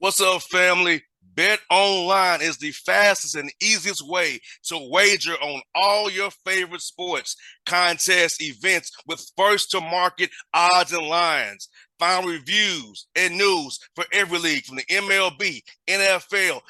What's up, family? Bet online is the fastest and easiest way to wager on all your favorite sports, contests, events with first to market odds and lines. Find reviews and news for every league from the MLB, NFL,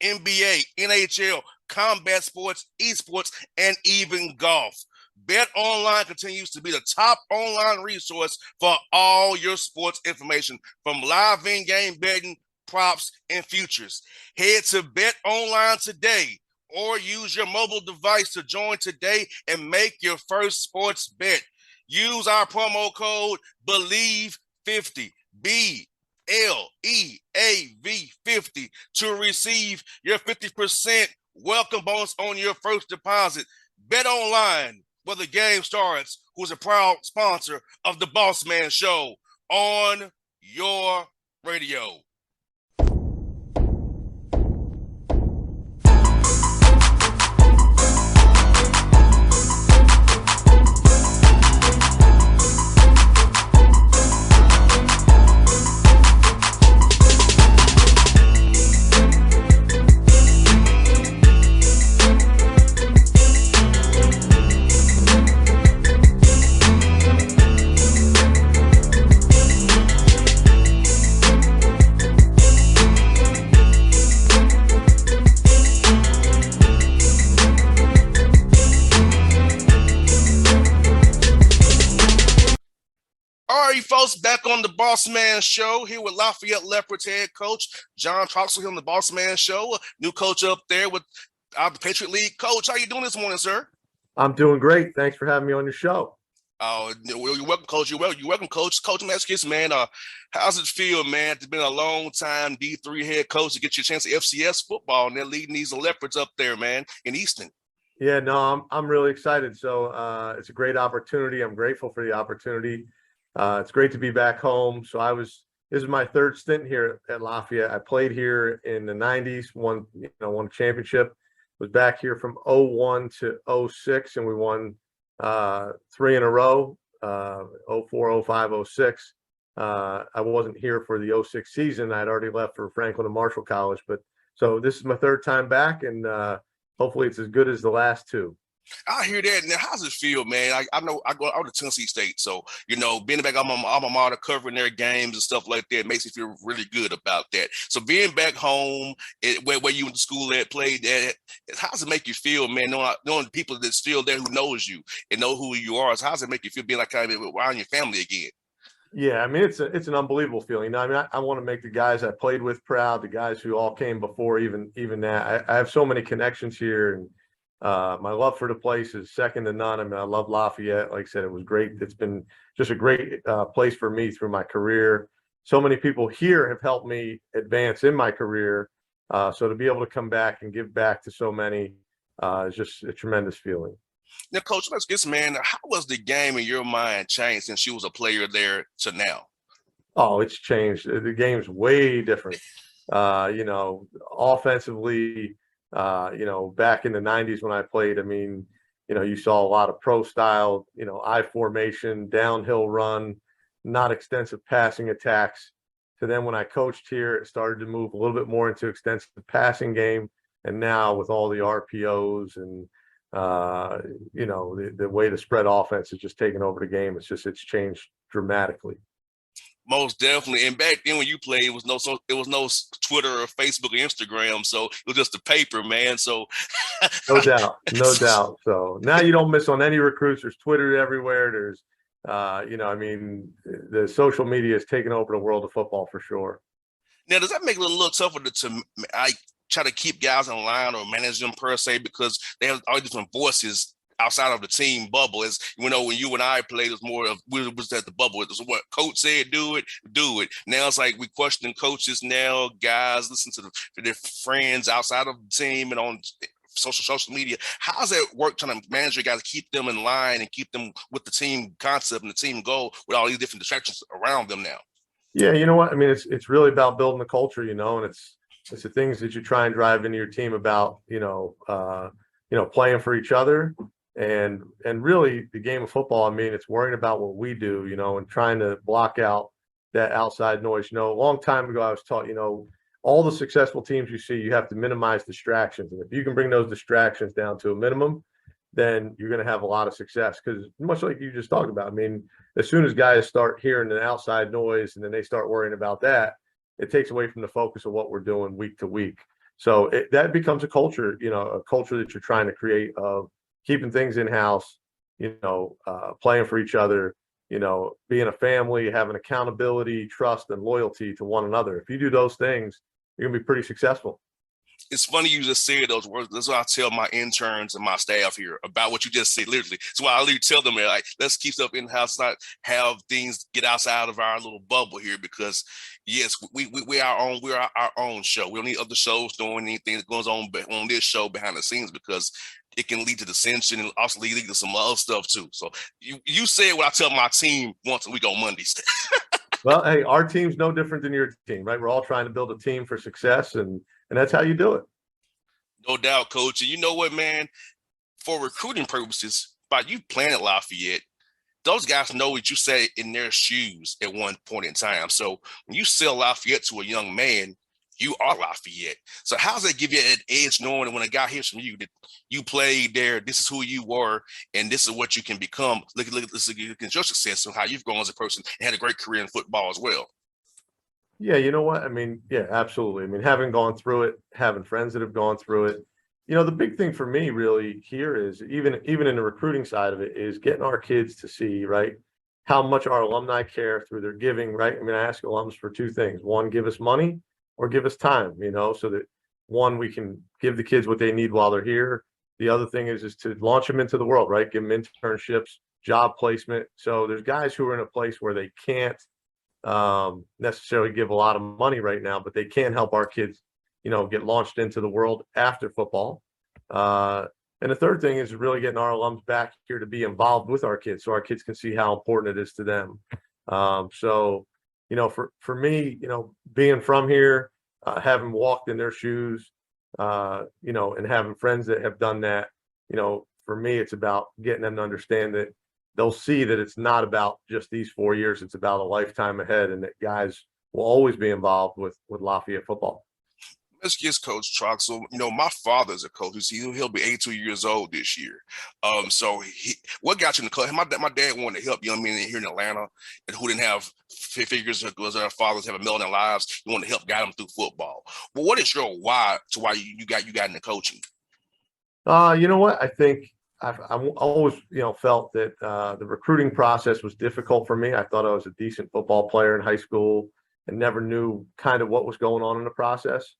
NBA, NHL, combat sports, esports, and even golf. Bet Online continues to be the top online resource for all your sports information, from live in-game betting, props, and futures. Head to Bet Online today or use your mobile device to join today and make your first sports bet. Use our promo code BELIEVE50, BLEAV50, to receive your 50% welcome bonus on your first deposit. Bet Online, where the game starts, who's a proud sponsor of the Bossman Show on your radio. All right, folks, back on the Bossman Show here with Lafayette Leopards head coach John Troxell here on the Bossman Show. New coach up there with the Patriot League. Coach, how you doing this morning, sir? I'm doing great. Thanks for having me on your show. Oh, you're welcome, Coach. You're welcome, Coach. Coach, I'm asking you, man, how's it feel, man? It's been a long time D3 head coach to get you a chance at FCS football, and they're leading these Leopards up there, man, in Easton. Yeah, no, I'm really excited. So it's a great opportunity. I'm grateful for the opportunity. It's great to be back home. So this is my third stint here at Lafayette. I played here in the 90s, won a championship, was back here from 01 to 06, and we won 3 in a row, 04, 05, 06. I wasn't here for the 06 season. I'd already left for Franklin and Marshall College, but so this is my third time back, and hopefully it's as good as the last two. I hear that. Now, how's it feel, man? I know I go out to Tennessee State, so being back on my alma mater, covering their games and stuff like that makes me feel really good about that. So being back home, where you went to school at, played at, how does it make you feel, man? Knowing people that's still there who knows you and know who you are. So how does it make you feel being like kind of around your family again? Yeah, I mean it's an unbelievable feeling. I mean, I want to make the guys I played with proud, the guys who all came before, even that. I have so many connections here, and my love for the place is second to none. I mean, I love Lafayette. Like I said, it was great. It's been just a great place for me through my career. So many people here have helped me advance in my career. So to be able to come back and give back to so many is just a tremendous feeling. Now, Coach, let's get some, man. How was the game in your mind changed since you was a player there to now? Oh, it's changed. The game's way different. Offensively, back in the 90s when I played, I mean, you saw a lot of pro style, I formation, downhill run, not extensive passing attacks. So then when I coached here, it started to move a little bit more into extensive passing game. And now with all the RPOs and, the way the spread offense has just taken over the game, it's changed dramatically. Most definitely. And back then when you played, it was no Twitter or Facebook or Instagram, so it was just the paper, man. So no doubt. So now you don't miss on any recruits. There's Twitter everywhere. There's the social media has taken over the world of football for sure. Now, does that make it a little tougher to try to keep guys in line or manage them per se, because they have all different voices outside of the team bubble? As when you and I played, it was more of we was at the bubble. It was what coach said, do it. Now it's like we question coaches now. Guys listen to their friends outside of the team and on social media. How does that work trying to manage your guys, keep them in line and keep them with the team concept and the team goal with all these different distractions around them now? Yeah, you know what? I mean, it's really about building the culture, and it's the things that you try and drive into your team about, playing for each other. And really the game of football, I mean, it's worrying about what we do, and trying to block out that outside noise. A long time ago I was taught, all the successful teams you see, you have to minimize distractions. And if you can bring those distractions down to a minimum, then you're going to have a lot of success. Because much like you just talked about, I mean, as soon as guys start hearing an outside noise and then they start worrying about that, it takes away from the focus of what we're doing week to week. So that becomes a culture, a culture that you're trying to create of keeping things in house, playing for each other, being a family, having accountability, trust, and loyalty to one another. If you do those things, you're going to be pretty successful. It's funny you just said those words. That's what I tell my interns and my staff here about what you just said, literally. That's why I literally tell them, like, let's keep stuff in-house, not have things get outside of our little bubble here, because yes, we are our own show. We don't need other shows doing anything that goes on this show behind the scenes, because it can lead to dissension and also lead to some other stuff too. So you said what I tell my team once a week on Mondays. Well, hey, our team's no different than your team, right? We're all trying to build a team for success, and that's how you do it. No doubt, coach. And you know what, man? For recruiting purposes, by you playing at Lafayette, those guys know what you say in their shoes at one point in time. So when you sell Lafayette to a young man, you are Lafayette. So how does that give you an edge, knowing that when a guy hears from you that you played there, this is who you were, and this is what you can become? Look at your success and how you've grown as a person and had a great career in football as well. Yeah, you know what? I mean, yeah, absolutely. I mean, having gone through it, having friends that have gone through it, the big thing for me really here is even in the recruiting side of it is getting our kids to see, right, how much our alumni care through their giving, right? I mean, I ask alums for two things. One, give us money, or give us time, so that one, we can give the kids what they need while they're here. The other thing is to launch them into the world, right? Give them internships, job placement. So there's guys who are in a place where they can't necessarily give a lot of money right now, but they can help our kids, get launched into the world after football. And the third thing is really getting our alums back here to be involved with our kids, so our kids can see how important it is to them. So, for me, being from here, having walked in their shoes, and having friends that have done that, for me, it's about getting them to understand that they'll see that it's not about just these 4 years. It's about a lifetime ahead, and that guys will always be involved with Lafayette football. Let's get Coach Troxell. My father's a coach. He'll be 82 years old this year. So what got you in the club? My dad wanted to help young men here in Atlanta and who didn't have figures because their fathers have a million in lives. He wanted to help guide them through football. But what is your why to why you got into coaching? You know what? I think I've always, felt that the recruiting process was difficult for me. I thought I was a decent football player in high school and never knew kind of what was going on in the process.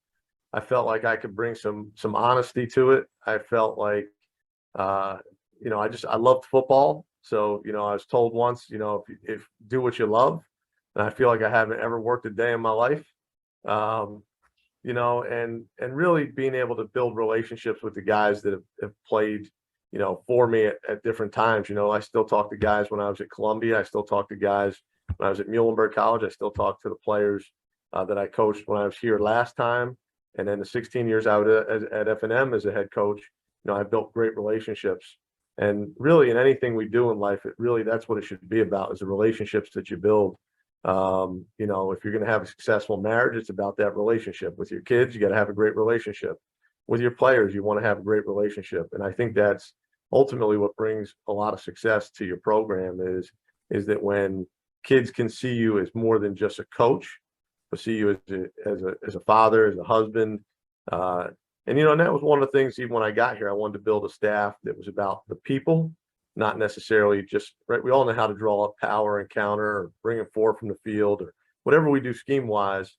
I felt like I could bring some honesty to it. I felt like, I loved football. So, I was told once, if do what you love, and I feel like I haven't ever worked a day in my life. And really being able to build relationships with the guys that have played, for me at different times. I still talk to guys when I was at Columbia. I still talk to guys when I was at Muhlenberg College. I still talk to the players that I coached when I was here last time. And then the 16 years out at F&M as a head coach, I built great relationships. And really in anything we do in life, that's what it should be about, is the relationships that you build. If you're going to have a successful marriage, it's about that relationship. With your kids, you got to have a great relationship. With your players, you want to have a great relationship. And I think that's ultimately what brings a lot of success to your program is that when kids can see you as more than just a coach, but see you as a father, as a husband. And that was one of the things, even when I got here, I wanted to build a staff that was about the people, not necessarily just, right. We all know how to draw up power and counter or bring it forward from the field or whatever we do scheme wise,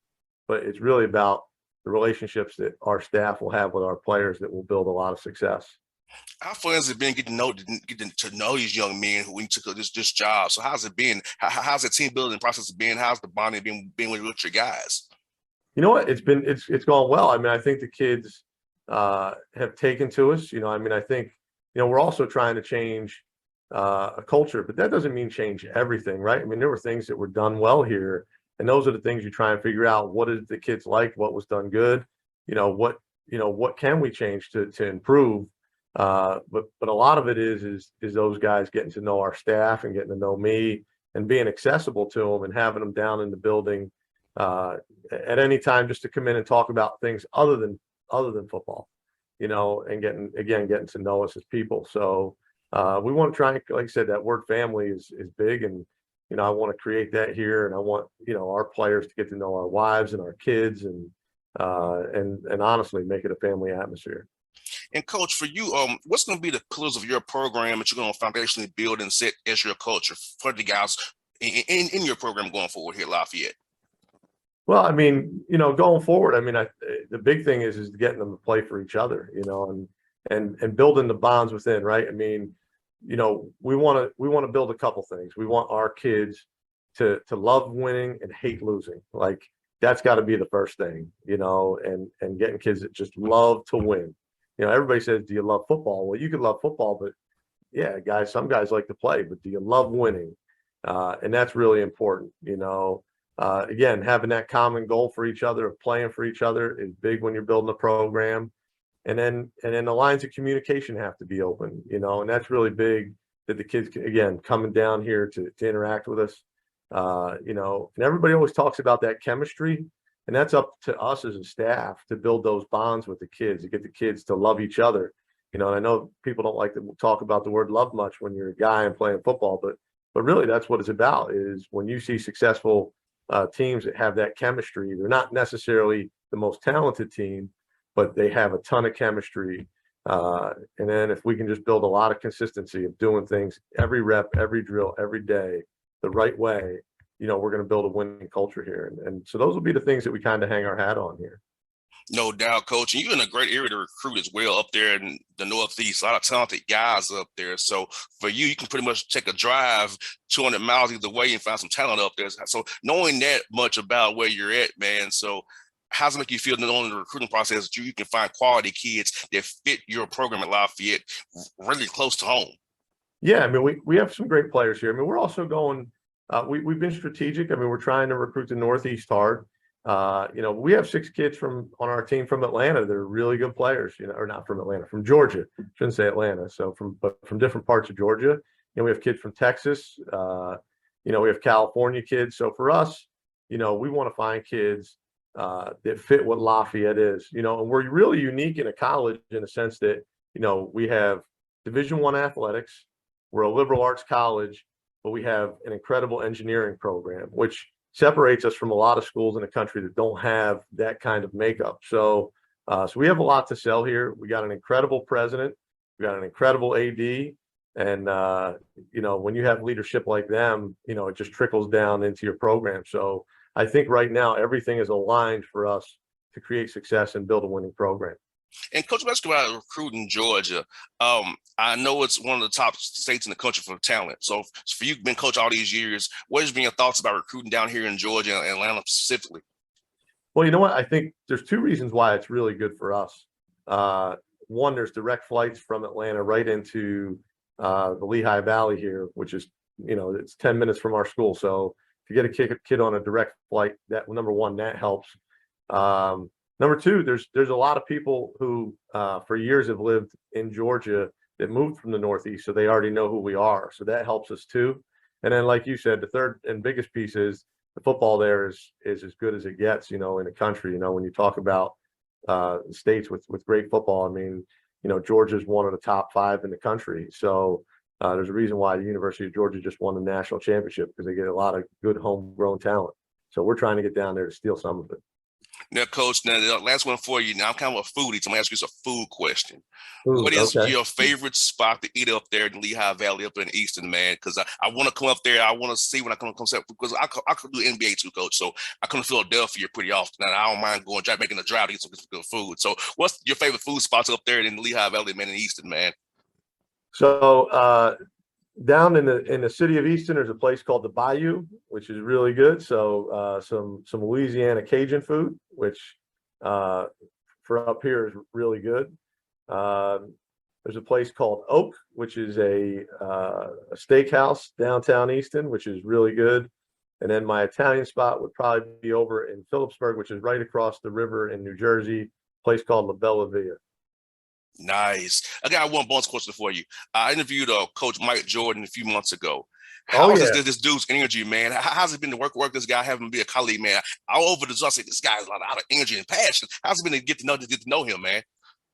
but it's really about the relationships that our staff will have with our players that will build a lot of success. How fun has it been getting to know these young men who we took this job? So how's it been? How's the team building process been? How's the bonding being with your guys? You know what? It's gone well. I mean, I think the kids have taken to us. I think, we're also trying to change a culture, but that doesn't mean change everything, right? I mean, there were things that were done well here, and those are the things you try and figure out. What did the kids like? What was done good? What can we change to improve? But a lot of it is those guys getting to know our staff and getting to know me and being accessible to them and having them down in the building, at any time just to come in and talk about things other than football, and getting to know us as people. So we want to try and, like I said, that word family is big, and I want to create that here, and I want our players to get to know our wives and our kids, and honestly make it a family atmosphere. And coach, for you, what's going to be the pillars of your program that you're going to foundationally build and set as your culture for the guys in your program going forward here at Lafayette? Well, I mean, going forward, I mean, the big thing is getting them to play for each other, and building the bonds within, right? I mean, we want to build a couple things. We want our kids to love winning and hate losing. Like that's got to be the first thing, and getting kids that just love to win. Everybody says, "Do you love football?" Well, you can love football, but yeah, some guys like to play, but do you love winning? And that's really important, again, having that common goal for each other of playing for each other is big when you're building a program. And then the lines of communication have to be open, and that's really big that the kids again coming down here to interact with us. And everybody always talks about that chemistry, and that's up to us as a staff to build those bonds with the kids, to get the kids to love each other. And I know people don't like to talk about the word love much when you're a guy and playing football, but really that's what it's about, is when you see successful teams that have that chemistry. They're not necessarily the most talented team, but they have a ton of chemistry. And then if we can just build a lot of consistency of doing things every rep, every drill, every day, the right way, we're going to build a winning culture here. And so those will be the things that we kind of hang our hat on here. No doubt, coach. And you're in a great area to recruit as well up there in the Northeast. A lot of talented guys up there. So for you, you can pretty much take a drive 200 miles either way and find some talent up there. So knowing that much about where you're at, man. So how does it make you feel not only in the recruiting process, that you can find quality kids that fit your program at Lafayette really close to home? Yeah, I mean, we have some great players here. I mean, we're also going, we've been strategic. I mean, we're trying to recruit the Northeast hard. We have 6 kids on our team from Atlanta. They're really good players, or not from Atlanta, from Georgia. Shouldn't say Atlanta. So but from different parts of Georgia. We have kids from Texas. We have California kids. So for us, we want to find kids that fit what Lafayette is, and we're really unique in a college in the sense that, we have Division I athletics. We're a liberal arts college, but we have an incredible engineering program, which separates us from a lot of schools in the country that don't have that kind of makeup. So we have a lot to sell here. We got an incredible president. We got an incredible AD. And, when you have leadership like them, it just trickles down into your program. So I think right now everything is aligned for us to create success and build a winning program. And Coach, let's go out and recruit in Georgia. I know it's one of the top states in the country for talent. So for you, been coach all these years, what has been your thoughts about recruiting down here in Georgia and Atlanta specifically? Well, you know what? I think there's 2 reasons why it's really good for us. One, there's direct flights from Atlanta right into the Lehigh Valley here, which is, it's 10 minutes from our school. So to get a kid on a direct flight, that number one, that helps. Number 2, there's a lot of people who for years have lived in Georgia that moved from the Northeast, so they already know who we are. So that helps us too. And then, like you said, the third and biggest piece is the football there is as good as it gets, in the country. When you talk about states with great football, I mean, Georgia is one of the top 5 in the country. So there's a reason why the University of Georgia just won the national championship, because they get a lot of good homegrown talent. So we're trying to get down there to steal some of it. Now, Coach, now the last one for you. Now, I'm kind of a foodie, so I'm going to ask you a food question. Food, What is okay. your favorite spot to eat up there in Lehigh Valley, up in Easton, man? Because I want to come up there. I want to see when I come up, because I could do NBA too, Coach. So I come to Philadelphia pretty often, and I don't mind making a drive to get some good food. So what's your favorite food spots up there in Lehigh Valley, man, in Easton, man? So down in the city of Easton, there's a place called the Bayou, which is really good. So some Louisiana Cajun food, which for up here is really good. There's a place called Oak, which is a steakhouse downtown Easton, which is really good. And then my Italian spot would probably be over in Phillipsburg, which is right across the river in New Jersey, a place called La Bella Via. Nice. I got one bonus question for you. I interviewed Coach Mike Jordan a few months ago, Oh How's yeah. this dude's energy, man? How's it been to work this guy, have him be a colleague, man? All over the I say this guy has a lot of energy and passion. How's it been to get to know him, man?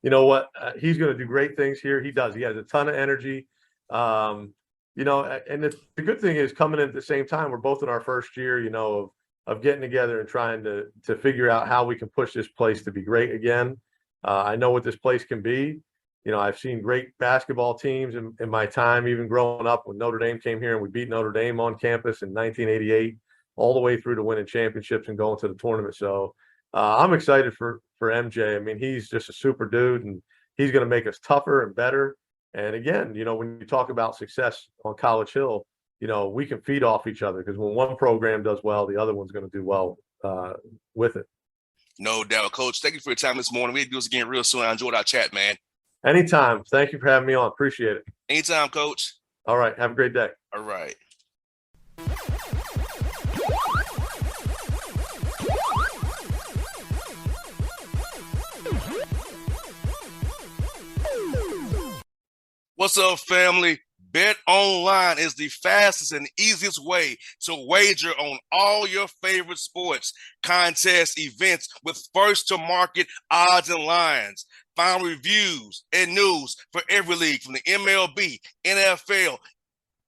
You know what? He's going to do great things here. He does. He has a ton of energy. Um, and the good thing is coming in at the same time. We're both in our first year, of getting together and trying to figure out how we can push this place to be great again. I know what this place can be. I've seen great basketball teams in my time, even growing up when Notre Dame came here and we beat Notre Dame on campus in 1988, all the way through to winning championships and going to the tournament. So I'm excited for MJ. I mean, he's just a super dude, and he's going to make us tougher and better. And again, when you talk about success on College Hill, we can feed off each other because when one program does well, the other one's going to do well with it. No doubt, Coach. Thank you for your time this morning. We'll do this again real soon. I enjoyed our chat, man. Anytime. Thank you for having me on. Appreciate it. Anytime, Coach. All right. Have a great day. All right. What's up, family? Bet Online is the fastest and easiest way to wager on all your favorite sports, contests, events with first-to-market odds and lines. Find reviews and news for every league from the MLB, NFL,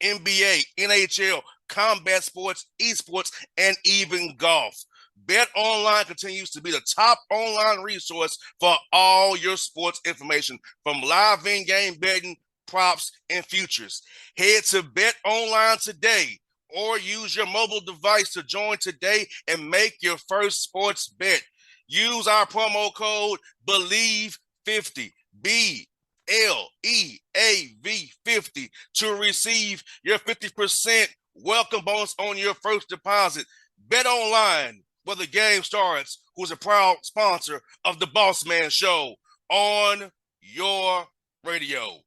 NBA, NHL, combat sports, esports, and even golf. Bet Online continues to be the top online resource for all your sports information, from live in-game betting, props, and futures. Head to Bet Online today or use your mobile device to join today and make your first sports bet. Use our promo code BELIEVE50, BLEAV50, to receive your 50% welcome bonus on your first deposit. Bet Online, where the game starts, who's a proud sponsor of the Bossman Show on your radio.